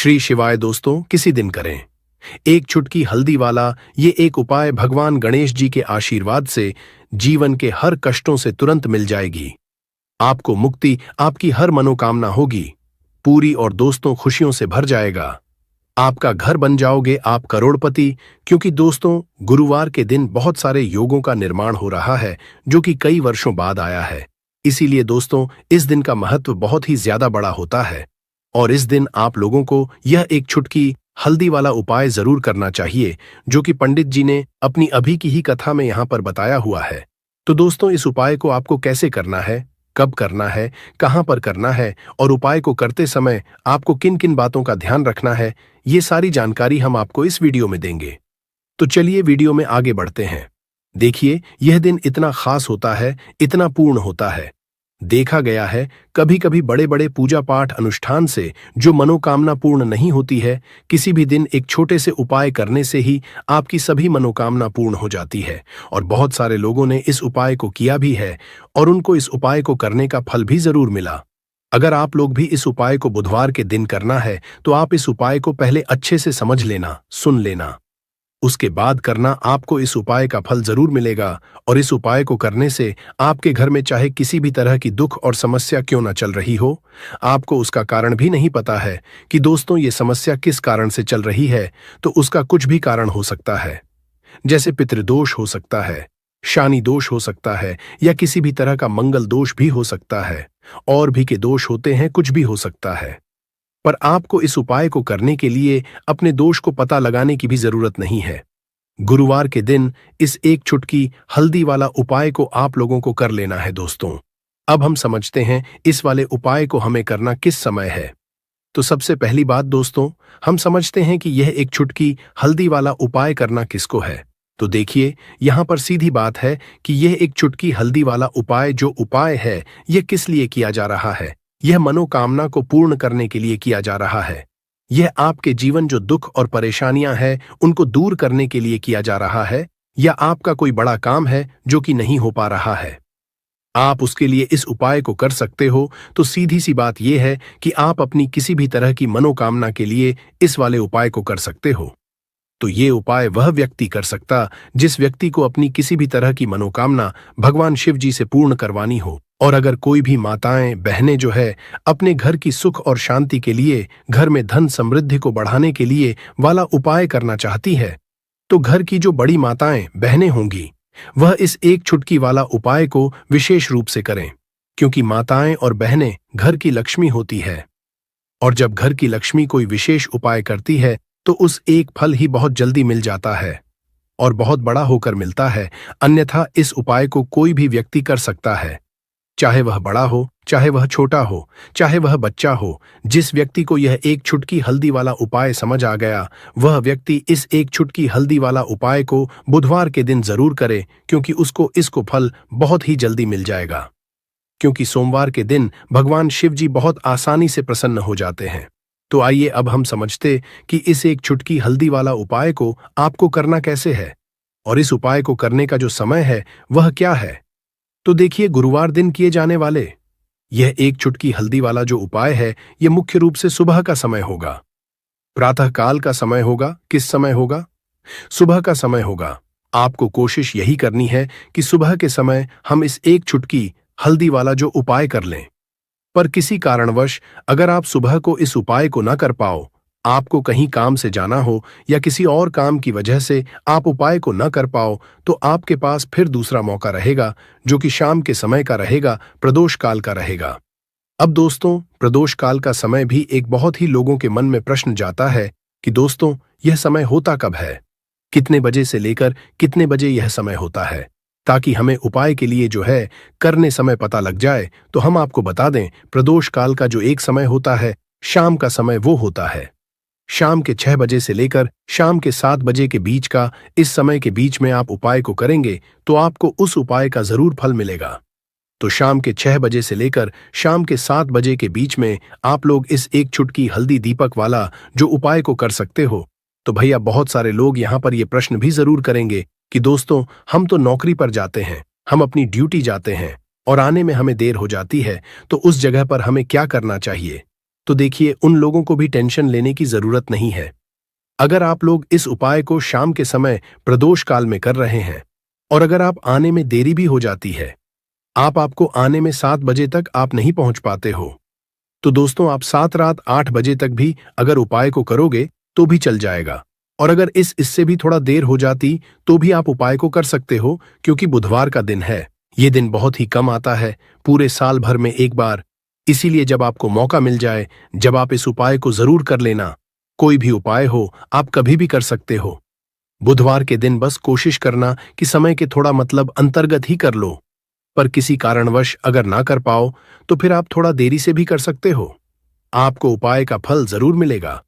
श्री शिवाय दोस्तों, किसी दिन करें एक चुटकी हल्दी वाला ये एक उपाय भगवान गणेश जी के आशीर्वाद से जीवन के हर कष्टों से तुरंत मिल जाएगी। आपको मुक्ति, आपकी हर मनोकामना होगी पूरी और दोस्तों खुशियों से भर जाएगा। आपका घर बन जाओगे आप करोड़पति। क्योंकि दोस्तों गुरुवार के दिन बहुत सारे योगों का निर्माण हो रहा है जो कि कई वर्षों बाद आया है। इसीलिए दोस्तों इस दिन का महत्व बहुत ही ज्यादा बड़ा होता है और इस दिन आप लोगों को यह एक चुटकी हल्दी वाला उपाय जरूर करना चाहिए जो कि पंडित जी ने अपनी अभी की ही कथा में यहाँ पर बताया हुआ है। तो दोस्तों इस उपाय को आपको कैसे करना है, कब करना है, कहाँ पर करना है और उपाय को करते समय आपको किन किन बातों का ध्यान रखना है, ये सारी जानकारी हम आपको इस वीडियो में देंगे। तो चलिए वीडियो में आगे बढ़ते हैं। देखिए यह दिन इतना खास होता है, इतना पूर्ण होता है। देखा गया है कभी कभी बड़े बड़े पूजा पाठ अनुष्ठान से जो मनोकामना पूर्ण नहीं होती है, किसी भी दिन एक छोटे से उपाय करने से ही आपकी सभी मनोकामना पूर्ण हो जाती है। और बहुत सारे लोगों ने इस उपाय को किया भी है और उनको इस उपाय को करने का फल भी जरूर मिला। अगर आप लोग भी इस उपाय को बुधवार के दिन करना है तो आप इस उपाय को पहले अच्छे से समझ लेना, सुन लेना, उसके बाद करना। आपको इस उपाय का फल जरूर मिलेगा और इस उपाय को करने से आपके घर में चाहे किसी भी तरह की दुख और समस्या क्यों न चल रही हो, आपको उसका कारण भी नहीं पता है कि दोस्तों ये समस्या किस कारण से चल रही है, तो उसका कुछ भी कारण हो सकता है। जैसे पितृदोष हो सकता है, शानी दोष हो सकता है या किसी भी तरह का मंगल दोष भी हो सकता है, और भी के दोष होते हैं, कुछ भी हो सकता है। पर आपको इस उपाय को करने के लिए अपने दोष को पता लगाने की भी जरूरत नहीं है। गुरुवार के दिन इस एक चुटकी हल्दी वाला उपाय को आप लोगों को कर लेना है दोस्तों। अब हम समझते हैं इस वाले उपाय को हमें करना किस समय है। तो सबसे पहली बात दोस्तों, हम समझते हैं कि यह एक चुटकी हल्दी वाला उपाय करना किसको है। तो देखिए यहां पर सीधी बात है कि यह एक चुटकी हल्दी वाला उपाय जो उपाय है यह किस लिए किया जा रहा है। यह मनोकामना को पूर्ण करने के लिए किया जा रहा है। यह आपके जीवन जो दुख और परेशानियां हैं उनको दूर करने के लिए किया जा रहा है, या आपका कोई बड़ा काम है जो कि नहीं हो पा रहा है, आप उसके लिए इस उपाय को कर सकते हो। तो सीधी सी बात यह है कि आप अपनी किसी भी तरह की मनोकामना के लिए इस वाले उपाय को कर सकते हो। तो ये उपाय वह व्यक्ति कर सकता जिस व्यक्ति को अपनी किसी भी तरह की मनोकामना भगवान शिव जी से पूर्ण करवानी हो। और अगर कोई भी माताएं बहनें जो है अपने घर की सुख और शांति के लिए, घर में धन समृद्धि को बढ़ाने के लिए वाला उपाय करना चाहती है, तो घर की जो बड़ी माताएं बहनें होंगी वह इस एक चुटकी वाला उपाय को विशेष रूप से करें। क्योंकि माताएं और बहनें घर की लक्ष्मी होती है और जब घर की लक्ष्मी कोई विशेष उपाय करती है तो उस एक फल ही बहुत जल्दी मिल जाता है और बहुत बड़ा होकर मिलता है। अन्यथा इस उपाय को कोई भी व्यक्ति कर सकता है, चाहे वह बड़ा हो, चाहे वह छोटा हो, चाहे वह बच्चा हो। जिस व्यक्ति को यह एक चुटकी हल्दी वाला उपाय समझ आ गया वह व्यक्ति इस एक चुटकी हल्दी वाला उपाय को बुधवार के दिन जरूर करे, क्योंकि उसको इसको फल बहुत ही जल्दी मिल जाएगा। क्योंकि सोमवार के दिन भगवान शिव जी बहुत आसानी से प्रसन्न हो जाते हैं। तो आइए अब हम समझते कि इस एक चुटकी हल्दी वाला उपाय को आपको करना कैसे है और इस उपाय को करने का जो समय है वह क्या है। तो देखिए गुरुवार दिन किए जाने वाले यह एक चुटकी हल्दी वाला जो उपाय है यह मुख्य रूप से सुबह का समय होगा, प्रातः काल का समय होगा। किस समय होगा? सुबह का समय होगा। आपको कोशिश यही करनी है कि सुबह के समय हम इस एक चुटकी हल्दी वाला जो उपाय कर लें। पर किसी कारणवश अगर आप सुबह को इस उपाय को न कर पाओ, आपको कहीं काम से जाना हो या किसी और काम की वजह से आप उपाय को न कर पाओ, तो आपके पास फिर दूसरा मौका रहेगा जो कि शाम के समय का रहेगा, प्रदोष काल का रहेगा। अब दोस्तों प्रदोष काल का समय भी एक बहुत ही लोगों के मन में प्रश्न जाता है कि दोस्तों यह समय होता कब है, कितने बजे से लेकर कितने बजे यह समय होता है, ताकि हमें उपाय के लिए जो है करने समय पता लग जाए। तो हम आपको बता दें प्रदोष काल का जो एक समय होता है शाम का समय वो होता है शाम के 6 बजे से लेकर शाम के 7 बजे के बीच का। इस समय के बीच में आप उपाय को करेंगे तो आपको उस उपाय का जरूर फल मिलेगा। तो शाम के 6 बजे से लेकर शाम के 7 बजे के बीच में आप लोग इस एक चुटकी हल्दी दीपक वाला जो उपाय को कर सकते हो। तो भैया बहुत सारे लोग यहाँ पर ये प्रश्न भी जरूर करेंगे कि दोस्तों हम तो नौकरी पर जाते हैं, हम अपनी ड्यूटी जाते हैं और आने में हमें देर हो जाती है, तो उस जगह पर हमें क्या करना चाहिए। तो देखिए उन लोगों को भी टेंशन लेने की जरूरत नहीं है। अगर आप लोग इस उपाय को शाम के समय प्रदोष काल में कर रहे हैं और अगर आप आने में देरी भी हो जाती है, आपको आने में 7 बजे तक आप नहीं पहुंच पाते हो, तो दोस्तों आप 7 रात 8 बजे तक भी अगर उपाय को करोगे तो भी चल जाएगा। और अगर इससे भी थोड़ा देर हो जाती तो भी आप उपाय को कर सकते हो, क्योंकि बुधवार का दिन है। ये दिन बहुत ही कम आता है, पूरे साल भर में एक बार। इसीलिए जब आपको मौका मिल जाए, जब आप इस उपाय को जरूर कर लेना। कोई भी उपाय हो, आप कभी भी कर सकते हो। बुधवार के दिन बस कोशिश करना कि समय के थोड़ा अंतर्गत ही कर लो। पर किसी कारणवश अगर ना कर पाओ तो फिर आप थोड़ा देरी से भी कर सकते हो। आपको उपाय का फल जरूर मिलेगा।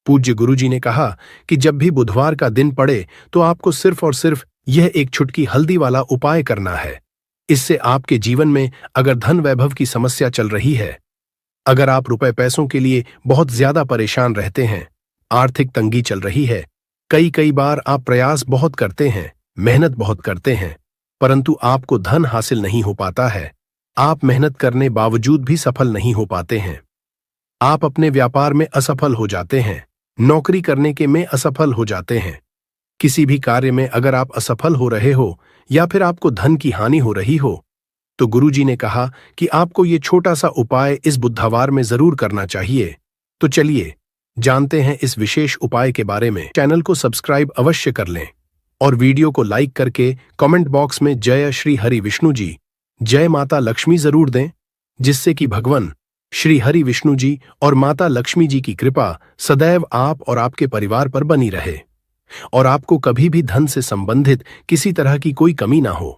पूज्य गुरुजी ने कहा कि जब भी बुधवार का दिन पड़े तो आपको सिर्फ और सिर्फ यह एक चुटकी हल्दी वाला उपाय करना है। इससे आपके जीवन में अगर धन वैभव की समस्या चल रही है, अगर आप रुपए पैसों के लिए बहुत ज्यादा परेशान रहते हैं, आर्थिक तंगी चल रही है, कई बार आप प्रयास बहुत करते हैं, मेहनत बहुत करते हैं, परंतु आपको धन हासिल नहीं हो पाता है, आप मेहनत करने बावजूद भी सफल नहीं हो पाते हैं, आप अपने व्यापार में असफल हो जाते हैं, नौकरी करने के में असफल हो जाते हैं, किसी भी कार्य में अगर आप असफल हो रहे हो या फिर आपको धन की हानि हो रही हो, तो गुरुजी ने कहा कि आपको ये छोटा सा उपाय इस बुधवार में जरूर करना चाहिए। तो चलिए जानते हैं इस विशेष उपाय के बारे में। चैनल को सब्सक्राइब अवश्य कर लें और वीडियो को लाइक करके कमेंट बॉक्स में जय श्री हरि विष्णु जी, जय माता लक्ष्मी जरूर दें, जिससे कि भगवान श्री हरि विष्णु जी और माता लक्ष्मी जी की कृपा सदैव आप और आपके परिवार पर बनी रहे और आपको कभी भी धन से संबंधित किसी तरह की कोई कमी ना हो।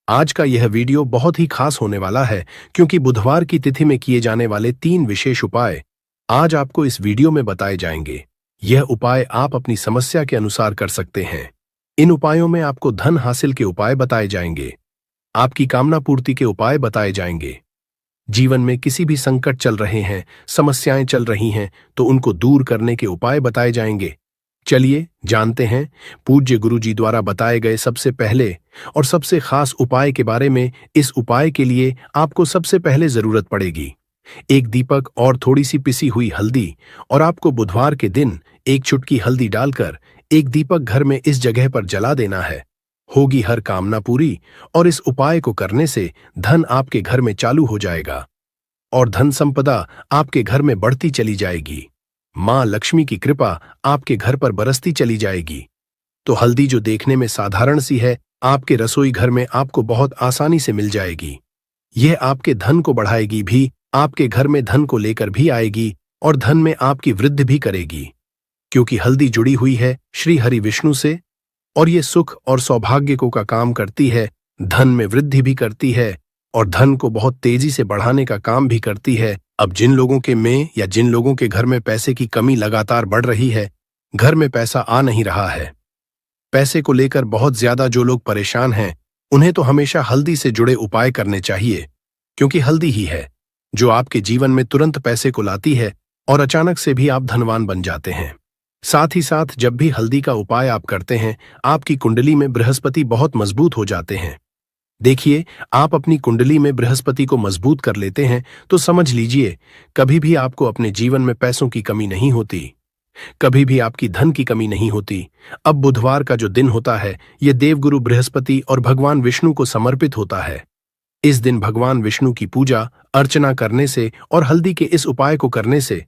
आज का यह वीडियो बहुत ही खास होने वाला है, क्योंकि बुधवार की तिथि में किए जाने वाले 3 विशेष उपाय आज आपको इस वीडियो में बताए जाएंगे। यह उपाय आप अपनी समस्या के अनुसार कर सकते हैं। इन उपायों में आपको धन हासिल के उपाय बताए जाएंगे, आपकी कामना पूर्ति के उपाय बताए जाएंगे। जीवन में किसी भी संकट चल रहे हैं, समस्याएं चल रही हैं, तो उनको दूर करने के उपाय बताए जाएंगे। चलिए जानते हैं पूज्य गुरुजी द्वारा बताए गए सबसे पहले और सबसे खास उपाय के बारे में। इस उपाय के लिए आपको सबसे पहले जरूरत पड़ेगी एक दीपक और थोड़ी सी पिसी हुई हल्दी, और आपको बुधवार के दिन एक चुटकी हल्दी डालकर एक दीपक घर में इस जगह पर जला देना है। होगी हर कामना पूरी और इस उपाय को करने से धन आपके घर में चालू हो जाएगा और धन संपदा आपके घर में बढ़ती चली जाएगी। मां लक्ष्मी की कृपा आपके घर पर बरसती चली जाएगी। तो हल्दी जो देखने में साधारण सी है, आपके रसोई घर में आपको बहुत आसानी से मिल जाएगी। यह आपके धन को बढ़ाएगी भी, आपके घर में धन को लेकर भी आएगी और धन में आपकी वृद्धि भी करेगी, क्योंकि हल्दी जुड़ी हुई है श्री हरि विष्णु से और ये सुख और सौभाग्य को का काम करती है, धन में वृद्धि भी करती है और धन को बहुत तेजी से बढ़ाने का काम भी करती है। अब जिन लोगों के में या जिन लोगों के घर में पैसे की कमी लगातार बढ़ रही है, घर में पैसा आ नहीं रहा है, पैसे को लेकर बहुत ज्यादा जो लोग परेशान हैं, उन्हें तो हमेशा हल्दी से जुड़े उपाय करने चाहिए, क्योंकि हल्दी ही है जो आपके जीवन में तुरंत पैसे को लाती है और अचानक से भी आप धनवान बन जाते हैं। साथ ही साथ जब भी हल्दी का उपाय आप करते हैं, आपकी कुंडली में बृहस्पति बहुत मजबूत हो जाते हैं। देखिए, आप अपनी कुंडली में बृहस्पति को मजबूत कर लेते हैं तो समझ लीजिए कभी भी आपको अपने जीवन में पैसों की कमी नहीं होती, कभी भी आपकी धन की कमी नहीं होती। अब बुधवार का जो दिन होता है, यह देवगुरु बृहस्पति और भगवान विष्णु को समर्पित होता है। इस दिन भगवान विष्णु की पूजा अर्चना करने से और हल्दी के इस उपाय को करने से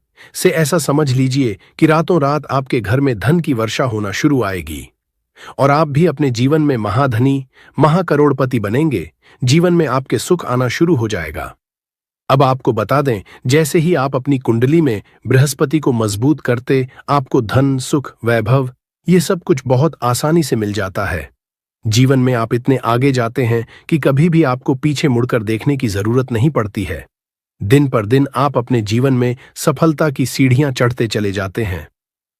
ऐसा समझ लीजिए कि रातों रात आपके घर में धन की वर्षा होना शुरू आएगी और आप भी अपने जीवन में महाधनी, महाकरोड़पति बनेंगे। जीवन में आपके सुख आना शुरू हो जाएगा। अब आपको बता दें, जैसे ही आप अपनी कुंडली में बृहस्पति को मजबूत करते, आपको धन, सुख, वैभव ये सब कुछ बहुत आसानी से मिल जाता है। जीवन में आप इतने आगे जाते हैं कि कभी भी आपको पीछे मुड़कर देखने की जरूरत नहीं पड़ती है। दिन पर दिन आप अपने जीवन में सफलता की सीढ़ियां चढ़ते चले जाते हैं।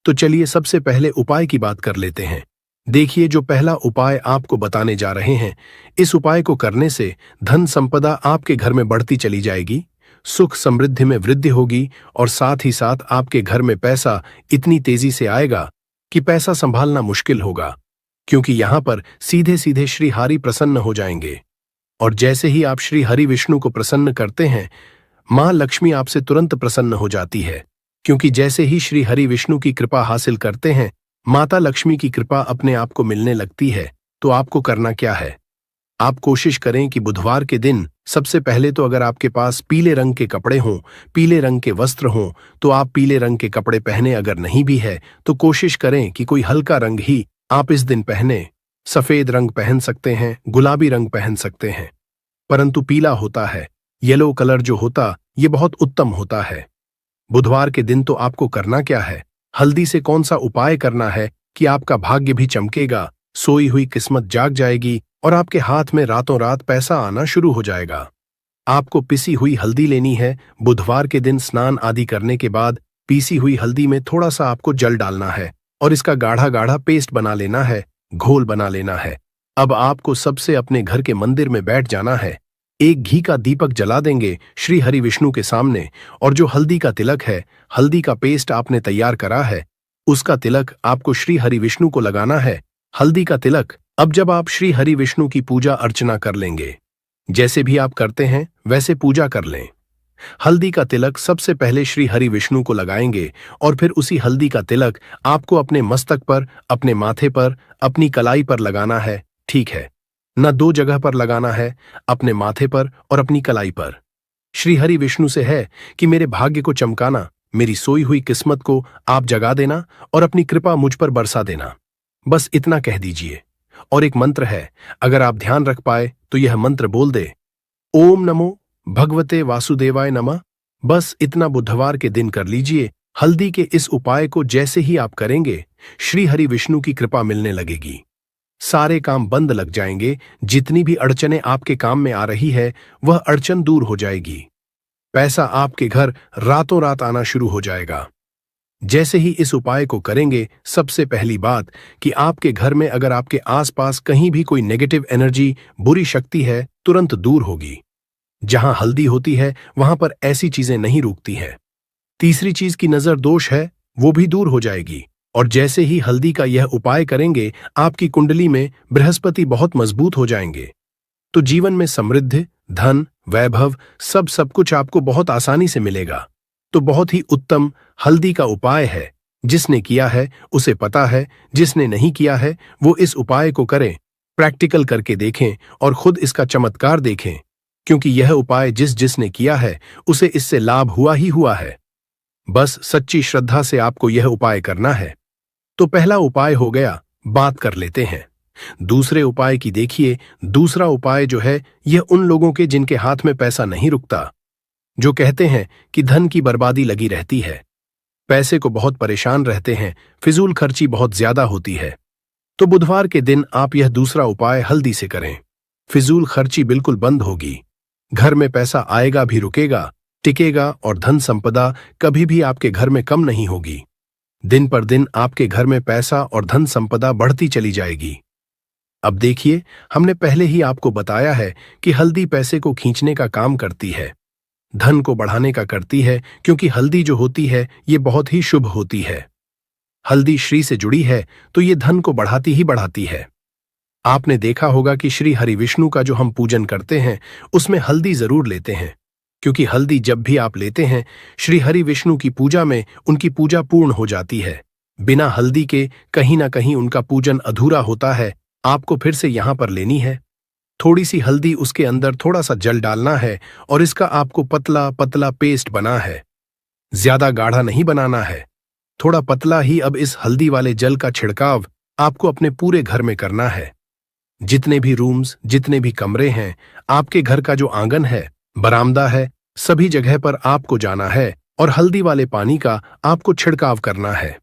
तो चलिए सबसे पहले उपाय की बात कर लेते हैं। देखिए, जो पहला उपाय आपको बताने जा रहे हैं, इस उपाय को करने से धन संपदा आपके घर में बढ़ती चली जाएगी, सुख समृद्धि में वृद्धि होगी और साथ ही साथ आपके घर में पैसा इतनी तेजी से आएगा कि पैसा संभालना मुश्किल होगा, क्योंकि यहां पर सीधे सीधे श्री हरि प्रसन्न हो जाएंगे। और जैसे ही आप श्री हरि विष्णु को प्रसन्न करते हैं, मां लक्ष्मी आपसे तुरंत प्रसन्न हो जाती है, क्योंकि जैसे ही श्री हरि विष्णु की कृपा हासिल करते हैं, माता लक्ष्मी की कृपा अपने आप को मिलने लगती है। तो आपको करना क्या है? आप कोशिश करें कि बुधवार के दिन सबसे पहले तो अगर आपके पास पीले रंग के कपड़े हों, पीले रंग के वस्त्र हों, तो आप पीले रंग के कपड़े पहने। अगर नहीं भी है तो कोशिश करें कि कोई हल्का रंग ही आप इस दिन पहने। सफेद रंग पहन सकते हैं, गुलाबी रंग पहन सकते हैं, परंतु पीला होता है, येलो कलर जो होता, ये बहुत उत्तम होता है। बुधवार के दिन तो आपको करना क्या है? हल्दी से कौन सा उपाय करना है कि आपका भाग्य भी चमकेगा, सोई हुई किस्मत जाग जाएगी और आपके हाथ में रातों रात पैसा आना शुरू हो जाएगा। आपको पिसी हुई हल्दी लेनी है। बुधवार के दिन स्नान आदि करने के बाद पीसी हुई हल्दी में थोड़ा सा आपको जल डालना है और इसका गाढ़ा गाढ़ा पेस्ट बना लेना है, घोल बना लेना है। अब आपको सबसे अपने घर के मंदिर में बैठ जाना है। एक घी का दीपक जला देंगे श्री हरि विष्णु के सामने, और जो हल्दी का तिलक है, हल्दी का पेस्ट आपने तैयार करा है, उसका तिलक आपको श्री हरि विष्णु को लगाना है। हल्दी का तिलक। अब जब आप श्री हरि विष्णु की पूजा अर्चना कर लेंगे, जैसे भी आप करते हैं वैसे पूजा कर लें। हल्दी का तिलक सबसे पहले श्री हरि विष्णु को लगाएंगे और फिर उसी हल्दी का तिलक आपको अपने मस्तक पर, अपने माथे पर, अपनी कलाई पर लगाना है। ठीक है, न दो जगह पर लगाना है, अपने माथे पर और अपनी कलाई पर। श्री हरि विष्णु से है कि मेरे भाग्य को चमकाना, मेरी सोई हुई किस्मत को आप जगा देना और अपनी कृपा मुझ पर बरसा देना। बस इतना कह दीजिए। और एक मंत्र है, अगर आप ध्यान रख पाए तो यह मंत्र बोल दे, ओम नमो भगवते वासुदेवाय नमः। बस इतना बुधवार के दिन कर लीजिए। हल्दी के इस उपाय को जैसे ही आप करेंगे, श्री हरि विष्णु की कृपा मिलने लगेगी। सारे काम बंद लग जाएंगे। जितनी भी अड़चनें आपके काम में आ रही है, वह अड़चन दूर हो जाएगी। पैसा आपके घर रातों रात आना शुरू हो जाएगा। जैसे ही इस उपाय को करेंगे, सबसे पहली बात कि आपके घर में अगर आपके आसपास कहीं भी कोई नेगेटिव एनर्जी, बुरी शक्ति है, तुरंत दूर होगी। जहां हल्दी होती है वहां पर ऐसी चीजें नहीं रुकती है। तीसरी चीज की नजर दोष है, वो भी दूर हो जाएगी। और जैसे ही हल्दी का यह उपाय करेंगे, आपकी कुंडली में बृहस्पति बहुत मजबूत हो जाएंगे। तो जीवन में समृद्धि, धन, वैभव, सब कुछ आपको बहुत आसानी से मिलेगा। तो बहुत ही उत्तम हल्दी का उपाय है। जिसने किया है उसे पता है, जिसने नहीं किया है वो इस उपाय को करें, प्रैक्टिकल करके देखें और खुद इसका चमत्कार देखें, क्योंकि यह उपाय जिसने किया है उसे इससे लाभ हुआ ही हुआ है। बस सच्ची श्रद्धा से आपको यह उपाय करना है। तो पहला उपाय हो गया, बात कर लेते हैं। दूसरे उपाय की देखिए। दूसरा उपाय जो है, यह उन लोगों के जिनके हाथ में पैसा नहीं रुकता, जो कहते हैं कि धन की बर्बादी लगी रहती है, पैसे को बहुत परेशान रहते हैं, फिजूल खर्ची बहुत ज्यादा होती है। तो बुधवार के दिन आप यह दूसरा उपाय हल्दी से करें। फिजूल खर्ची बिल्कुल बंद होगी, घर में पैसा आएगा भी, रुकेगा, टिकेगा और धन संपदा कभी भी आपके घर में कम नहीं होगी। दिन पर दिन आपके घर में पैसा और धन संपदा बढ़ती चली जाएगी। अब देखिए, हमने पहले ही आपको बताया है कि हल्दी पैसे को खींचने का काम करती है, धन को बढ़ाने का करती है, क्योंकि हल्दी जो होती है ये बहुत ही शुभ होती है। हल्दी श्री से जुड़ी है तो ये धन को बढ़ाती ही बढ़ाती है। आपने देखा होगा कि श्री हरि विष्णु का जो हम पूजन करते हैं उसमें हल्दी जरूर लेते हैं, क्योंकि हल्दी जब भी आप लेते हैं श्री हरि विष्णु की पूजा में उनकी पूजा पूर्ण हो जाती है। बिना हल्दी के कहीं ना कहीं उनका पूजन अधूरा होता है। आपको फिर से यहां पर लेनी है थोड़ी सी हल्दी, उसके अंदर थोड़ा सा जल डालना है और इसका आपको पतला पतला पेस्ट बना है। ज्यादा गाढ़ा नहीं बनाना है, थोड़ा पतला ही। अब इस हल्दी वाले जल का छिड़काव आपको अपने पूरे घर में करना है। जितने भी रूम्स, जितने भी कमरे हैं, आपके घर का जो आंगन है, बरामदा है, सभी जगह पर आपको जाना है और हल्दी वाले पानी का आपको छिड़काव करना है।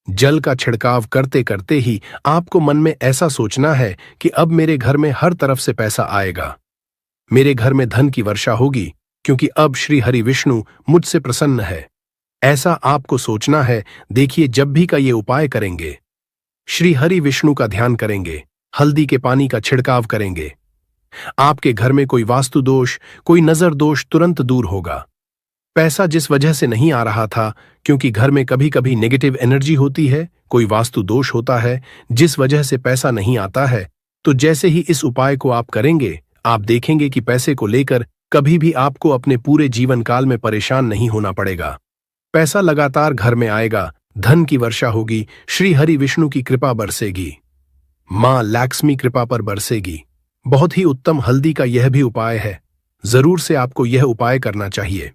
जल का छिड़काव करते करते ही आपको मन में ऐसा सोचना है कि अब मेरे घर में हर तरफ से पैसा आएगा, मेरे घर में धन की वर्षा होगी, क्योंकि अब श्री हरि विष्णु मुझसे प्रसन्न है। ऐसा आपको सोचना है। देखिए, जब भी का ये उपाय करेंगे, श्री हरि विष्णु का ध्यान करेंगे, हल्दी के पानी का छिड़काव करेंगे, आपके घर में कोई वास्तु दोष, कोई नजर दोष तुरंत दूर होगा। पैसा जिस वजह से नहीं आ रहा था, क्योंकि घर में कभी कभी नेगेटिव एनर्जी होती है, कोई वास्तु दोष होता है जिस वजह से पैसा नहीं आता है, तो जैसे ही इस उपाय को आप करेंगे, आप देखेंगे कि पैसे को लेकर कभी भी आपको अपने पूरे जीवन काल में परेशान नहीं होना पड़ेगा। पैसा लगातार घर में आएगा, धन की वर्षा होगी, श्री हरि विष्णु की कृपा बरसेगी, मां लक्ष्मी कृपा पर बरसेगी। बहुत ही उत्तम हल्दी का यह भी उपाय है, जरूर से आपको यह उपाय करना चाहिए।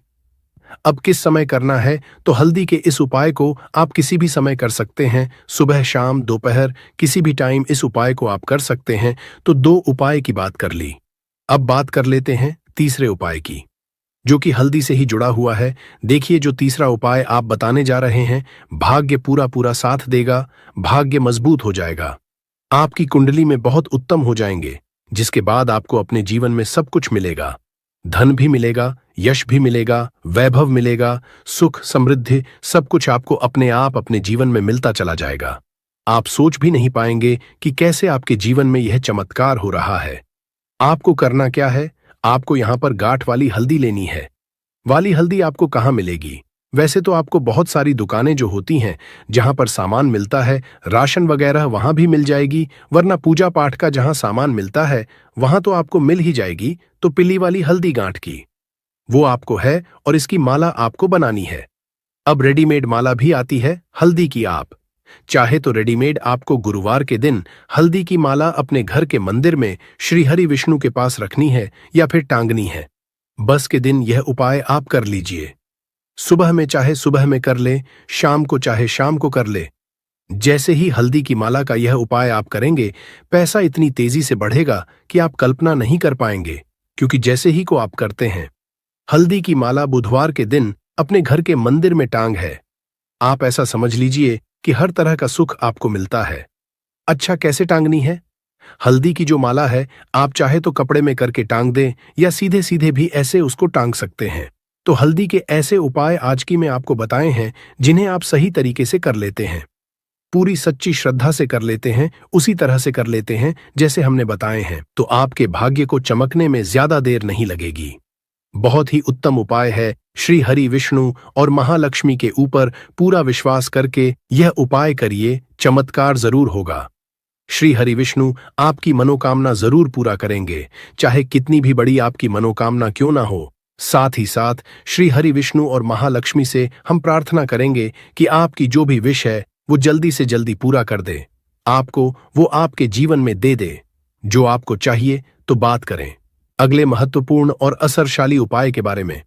अब किस समय करना है, तो हल्दी के इस उपाय को आप किसी भी समय कर सकते हैं, सुबह शाम दोपहर किसी भी टाइम इस उपाय को आप कर सकते हैं। तो 2 उपाय की बात कर ली, अब बात कर लेते हैं तीसरे उपाय की, जो कि हल्दी से ही जुड़ा हुआ है। देखिए, जो तीसरा उपाय आप बताने जा रहे हैं, भाग्य पूरा पूरा साथ देगा, भाग्य मजबूत हो जाएगा, आपकी कुंडली में बहुत उत्तम हो जाएंगे, जिसके बाद आपको अपने जीवन में सब कुछ मिलेगा। धन भी मिलेगा, यश भी मिलेगा, वैभव मिलेगा, सुख समृद्धि सब कुछ आपको अपने आप अपने जीवन में मिलता चला जाएगा। आप सोच भी नहीं पाएंगे कि कैसे आपके जीवन में यह चमत्कार हो रहा है। आपको करना क्या है, आपको यहां पर गांठ वाली हल्दी लेनी है। वाली हल्दी आपको कहां मिलेगी? वैसे तो आपको बहुत सारी दुकानें जो होती हैं, जहां पर सामान मिलता है, राशन वगैरह, वहां भी मिल जाएगी, वरना पूजा पाठ का जहां सामान मिलता है वहां तो आपको मिल ही जाएगी। तो पीली वाली हल्दी गांठ की, वो आपको है और इसकी माला आपको बनानी है। अब रेडीमेड माला भी आती है हल्दी की, आप चाहे तो रेडीमेड आपको गुरुवार के दिन हल्दी की माला अपने घर के मंदिर में श्री हरि विष्णु के पास रखनी है या फिर टांगनी है। बस के दिन यह उपाय आप कर लीजिए। सुबह में चाहे सुबह में कर ले, शाम को चाहे शाम को कर ले। जैसे ही हल्दी की माला का यह उपाय आप करेंगे, पैसा इतनी तेजी से बढ़ेगा कि आप कल्पना नहीं कर पाएंगे, क्योंकि जैसे ही को आप करते हैं। हल्दी की माला बुधवार के दिन अपने घर के मंदिर में टांग है। आप ऐसा समझ लीजिए कि हर तरह का सुख आपको मिलता है। अच्छा, कैसे टांगनी है? हल्दी की जो माला है, आप चाहे तो कपड़े में करके टांग दें या सीधे सीधे भी ऐसे उसको टांग सकते हैं। तो हल्दी के ऐसे उपाय आज की मैं आपको बताए हैं, जिन्हें आप सही तरीके से कर लेते हैं, पूरी सच्ची श्रद्धा से कर लेते हैं, उसी तरह से कर लेते हैं जैसे हमने बताए हैं, तो आपके भाग्य को चमकने में ज्यादा देर नहीं लगेगी। बहुत ही उत्तम उपाय है। श्री हरि विष्णु और महालक्ष्मी के ऊपर पूरा विश्वास करके यह उपाय करिए, चमत्कार जरूर होगा। श्री हरि विष्णु आपकी मनोकामना जरूर पूरा करेंगे, चाहे कितनी भी बड़ी आपकी मनोकामना क्यों ना हो। साथ ही साथ श्री हरि विष्णु और महालक्ष्मी से हम प्रार्थना करेंगे कि आपकी जो भी विश है वो जल्दी से जल्दी पूरा कर दे, आपको वो आपके जीवन में दे दे। जो आपको चाहिए तो बात करें अगले महत्वपूर्ण और असरशाली उपाय के बारे में।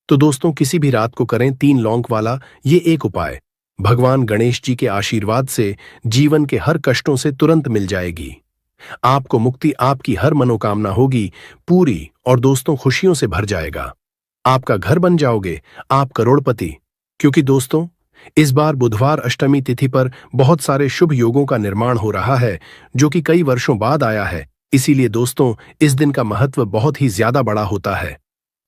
तो दोस्तों, किसी भी रात को करें 3 लौंग वाला ये एक उपाय। भगवान गणेश जी के आशीर्वाद से जीवन के हर कष्टों से तुरंत मिल जाएगी, आपको मुक्ति, आपकी हर मनोकामना होगी पूरी, और दोस्तों खुशियों से भर जाएगा। आपका घर बन जाओगे, आप करोड़पति। क्योंकि दोस्तों, इस बार बुधवार अष्टमी तिथि पर बहुत सारे शुभ योगों का निर्माण हो रहा है, जो कि कई वर्षों बाद आया है। इसीलिए दोस्तों, इस दिन का महत्व बहुत ही ज्यादा बड़ा होता है,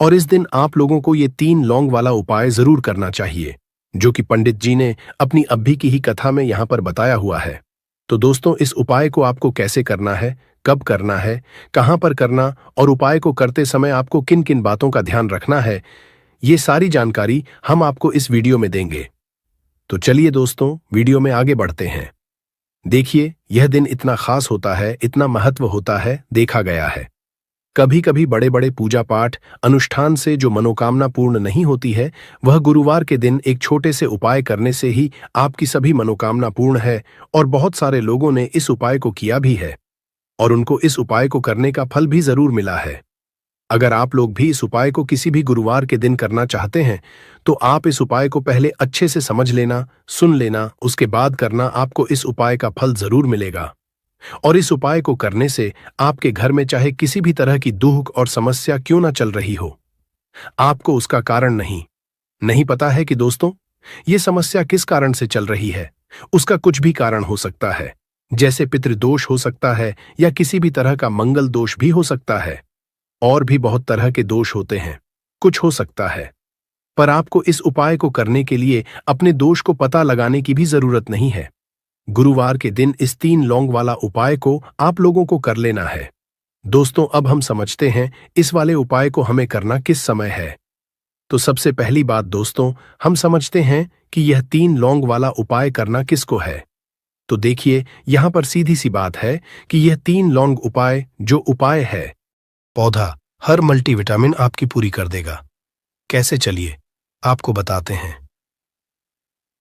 और इस दिन आप लोगों को ये 3 लौंग वाला उपाय जरूर करना चाहिए, जो कि पंडित जी ने अपनी अभी की ही कथा में यहां पर बताया हुआ है। तो दोस्तों, इस उपाय को आपको कैसे करना है, कब करना है, कहां पर करना, और उपाय को करते समय आपको किन किन बातों का ध्यान रखना है, ये सारी जानकारी हम आपको इस वीडियो में देंगे। तो चलिए दोस्तों, वीडियो में आगे बढ़ते हैं। देखिए, यह दिन इतना खास होता है, इतना महत्व होता है, देखा गया है कभी कभी बड़े बड़े पूजा पाठ अनुष्ठान से जो मनोकामना पूर्ण नहीं होती है, वह गुरुवार के दिन एक छोटे से उपाय करने से ही आपकी सभी मनोकामना पूर्ण है। और बहुत सारे लोगों ने इस उपाय को किया भी है, और उनको इस उपाय को करने का फल भी जरूर मिला है। अगर आप लोग भी इस उपाय को किसी भी गुरुवार के दिन करना चाहते हैं, तो आप इस उपाय को पहले अच्छे से समझ लेना, सुन लेना, उसके बाद करना। आपको इस उपाय का फल जरूर मिलेगा, और इस उपाय को करने से आपके घर में चाहे किसी भी तरह की दुख और समस्या क्यों ना चल रही हो, आपको उसका कारण नहीं पता है कि दोस्तों ये समस्या किस कारण से चल रही है। उसका कुछ भी कारण हो सकता है, जैसे पितृदोष हो सकता है, या किसी भी तरह का मंगल दोष भी हो सकता है, और भी बहुत तरह के दोष होते हैं, कुछ हो सकता है। पर आपको इस उपाय को करने के लिए अपने दोष को पता लगाने की भी जरूरत नहीं है। गुरुवार के दिन इस 3 लौंग वाला उपाय को आप लोगों को कर लेना है। दोस्तों, अब हम समझते हैं इस वाले उपाय को हमें करना किस समय है। तो सबसे पहली बात दोस्तों, हम समझते हैं कि यह 3 लौंग वाला उपाय करना किसको है। तो देखिए, यहां पर सीधी सी बात है कि यह 3 लौंग उपाय जो उपाय है, पौधा हर मल्टीविटामिन आपकी पूरी कर देगा। कैसे, चलिए आपको बताते हैं।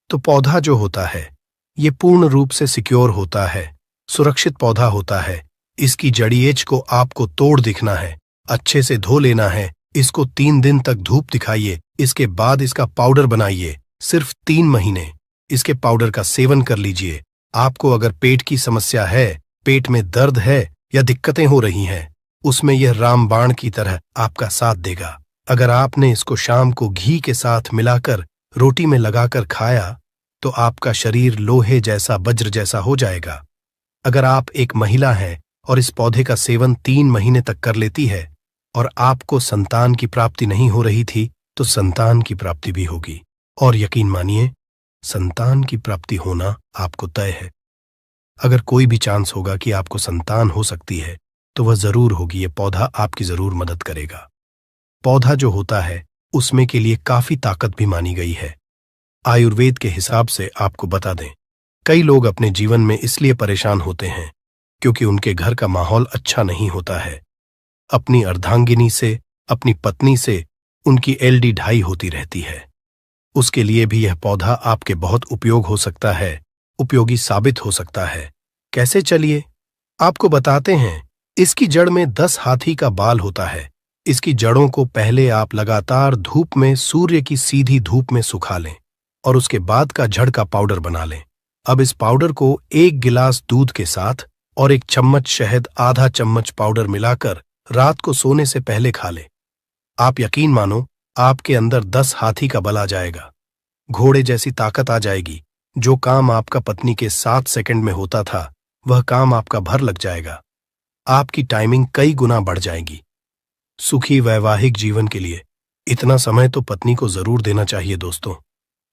तो पौधा जो होता है ये पूर्ण रूप से सिक्योर होता है, सुरक्षित पौधा होता है। इसकी जड़ीएच को आपको तोड़ दिखना है, अच्छे से धो लेना है। इसको 3 दिन तक धूप दिखाइए, इसके बाद इसका पाउडर बनाइए। सिर्फ 3 महीने इसके पाउडर का सेवन कर लीजिए। आपको अगर पेट की समस्या है, पेट में दर्द है या दिक्कतें हो रही हैं, उसमें यह रामबाण की तरह आपका साथ देगा। अगर आपने इसको शाम को घी के साथ मिलाकर रोटी में लगाकर खाया तो आपका शरीर लोहे जैसा, वज्र जैसा हो जाएगा। अगर आप एक महिला हैं और इस पौधे का सेवन 3 महीने तक कर लेती है और आपको संतान की प्राप्ति नहीं हो रही थी, तो संतान की प्राप्ति भी होगी। और यकीन मानिए, संतान की प्राप्ति होना आपको तय है। अगर कोई भी चांस होगा कि आपको संतान हो सकती है तो वह जरूर होगी। यह पौधा आपकी जरूर मदद करेगा। पौधा जो होता है उसमें के लिए काफी ताकत भी मानी गई है। आयुर्वेद के हिसाब से आपको बता दें, कई लोग अपने जीवन में इसलिए परेशान होते हैं क्योंकि उनके घर का माहौल अच्छा नहीं होता है। अपनी अर्धांगिनी से, अपनी पत्नी से उनकी एलडी ढाई होती रहती है। उसके लिए भी यह पौधा आपके बहुत उपयोग हो सकता है, उपयोगी साबित हो सकता है। कैसे, चलिए आपको बताते हैं। इसकी जड़ में 10 हाथी का बाल होता है। इसकी जड़ों को पहले आप लगातार धूप में, सूर्य की सीधी धूप में सुखा लें और उसके बाद का जड़ का पाउडर बना लें। अब इस पाउडर को 1 गिलास दूध के साथ और 1 चम्मच शहद, आधा चम्मच पाउडर मिलाकर रात को सोने से पहले खा लें। आप यकीन मानो, आपके अंदर 10 हाथी का बल आ जाएगा, घोड़े जैसी ताकत आ जाएगी। जो काम आपका पत्नी के 7 सेकंड में होता था, वह काम आपका भर लग जाएगा। आपकी टाइमिंग कई गुना बढ़ जाएगी। सुखी वैवाहिक जीवन के लिए इतना समय तो पत्नी को जरूर देना चाहिए दोस्तों।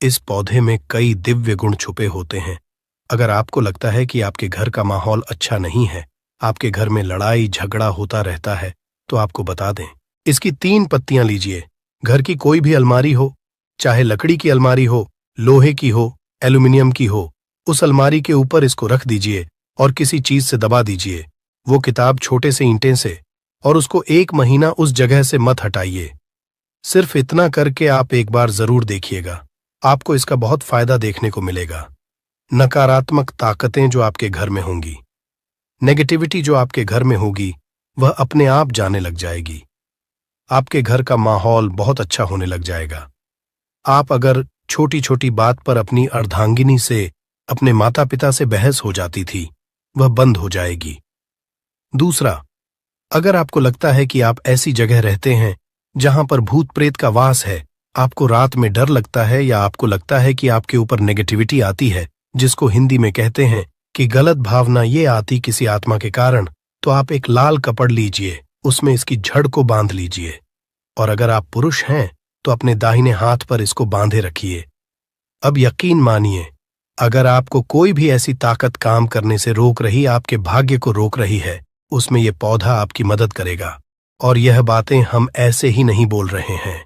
इस पौधे में कई दिव्य गुण छुपे होते हैं। अगर आपको लगता है कि आपके घर का माहौल अच्छा नहीं है, आपके घर में लड़ाई झगड़ा होता रहता है, तो आपको बता दें, इसकी 3 पत्तियां लीजिए। घर की कोई भी अलमारी हो, चाहे लकड़ी की अलमारी हो, लोहे की हो, एल्यूमिनियम की हो, उस अलमारी के ऊपर इसको रख दीजिए और किसी चीज से दबा दीजिए। वो किताब छोटे से ईंटे से, और उसको 1 महीना उस जगह से मत हटाइए। सिर्फ इतना करके आप एक बार जरूर देखिएगा, आपको इसका बहुत फायदा देखने को मिलेगा। नकारात्मक ताकतें जो आपके घर में होंगी, नेगेटिविटी जो आपके घर में होगी, वह अपने आप जाने लग जाएगी। आपके घर का माहौल बहुत अच्छा होने लग जाएगा। आप अगर छोटी छोटी बात पर अपनी अर्धांगिनी से, अपने माता पिता से बहस हो जाती थी, वह बंद हो जाएगी। दूसरा, अगर आपको लगता है कि आप ऐसी जगह रहते हैं जहां पर भूत प्रेत का वास है, आपको रात में डर लगता है या आपको लगता है कि आपके ऊपर नेगेटिविटी आती है, जिसको हिंदी में कहते हैं कि गलत भावना ये आती किसी आत्मा के कारण, तो आप एक लाल कपड़ लीजिए, उसमें इसकी जड़ को बांध लीजिए। और अगर आप पुरुष हैं तो अपने दाहिने हाथ पर इसको बांधे रखिए। अब यकीन मानिए, अगर आपको कोई भी ऐसी ताकत काम करने से रोक रही, आपके भाग्य को रोक रही है, उसमें यह पौधा आपकी मदद करेगा। और यह बातें हम ऐसे ही नहीं बोल रहे हैं।